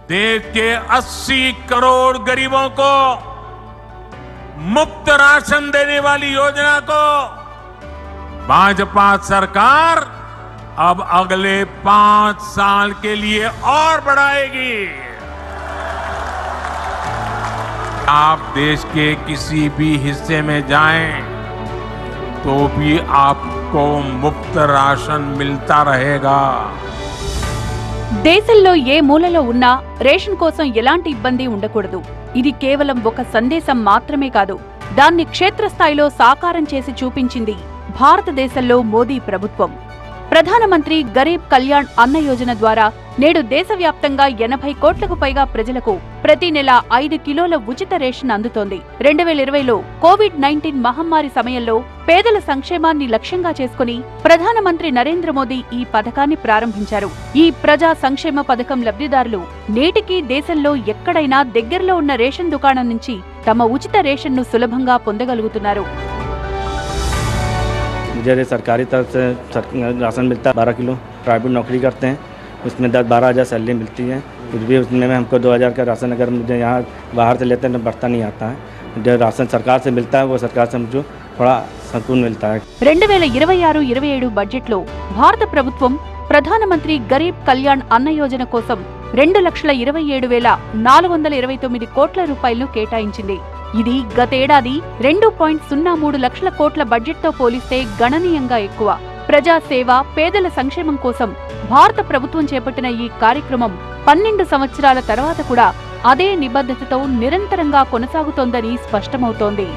देश के 80 करोड़ गरीबों को मुफ्त राशन देने वाली योजना को भाजपा सरकार अब अगले 5 साल के लिए और बढ़ाएगी। आप देश के किसी भी हिस्से में जाएं तो भी आपको मुफ्त राशन मिलता रहेगा। దేశంలో ఏ మూలలో ఉన్నా రేషన్ కోసం ఎలాంటి ఇబ్బంది ఉండకూడదు. ఇది కేవలం ఒక సందేశం మాత్రమే కాదు, దాన్ని క్షేత్రస్థాయిలో సాకారం చేసి చూపించింది భారతదేశంలో మోదీ ప్రభుత్వం. ప్రధానమంత్రి గరీబ్ కళ్యాణ్ అన్న యోజన ద్వారా నేడు దేశవ్యాప్తంగా 80 కోట్లకు పైగా ప్రజలకు ప్రతి నెల 5 కిలోల ఉచిత రేషన్ అందుతోంది. 2020లో కోవిడ్-19 మహమ్మారి సమయంలో పేదల సంక్షేమాన్ని లక్ష్యంగా చేసుకుని ప్రధానమంత్రి నరేంద్ర మోదీ ఈ పథకాన్ని ప్రారంభించారు. ఈ ప్రజా సంక్షేమ పథకం లబ్ధిదారులు నేటికి దేశంలో ఎక్కడైనా దగ్గరలో ఉన్న రేషన్ దుకాణం నుంచి తమ ఉచిత రేషన్ను సులభంగా పొందగలుగుతున్నారు. मुझे सरकारी तरफ से राशन मिलता है 12 किलो। प्राइवेट नौकरी करते हैं, उसमें 10-12 हज़ार सैलरी मिलती है। फिर भी उसमें हमको 2000 का राशन अगर मुझे यहाँ बाहर से लेते हैं तो बढ़ता नहीं आता है। जो राशन सरकार से मिलता है वो सरकार से मुझे थोड़ा सुकून मिलता है। 2026-27 బడ్జెట్లో భారత ప్రభుత్వం ప్రధానమంత్రి గరీబ్ కళ్యాణ్ అన్న యోజన కోసం 2,27,429 కోట్ల రూపాయలను కేటాయించింది. ఇది గతేడాది 2.03 లక్షల కోట్ల బడ్జెట్తో పోలిస్తే గణనీయంగా ఎక్కువ. ప్రజాసేవ, పేదల సంక్షేమం కోసం భారత ప్రభుత్వం చేపట్టిన ఈ కార్యక్రమం 12 సంవత్సరాల తర్వాత కూడా అదే నిబద్ధతతో నిరంతరంగా కొనసాగుతోందని స్పష్టమవుతోంది.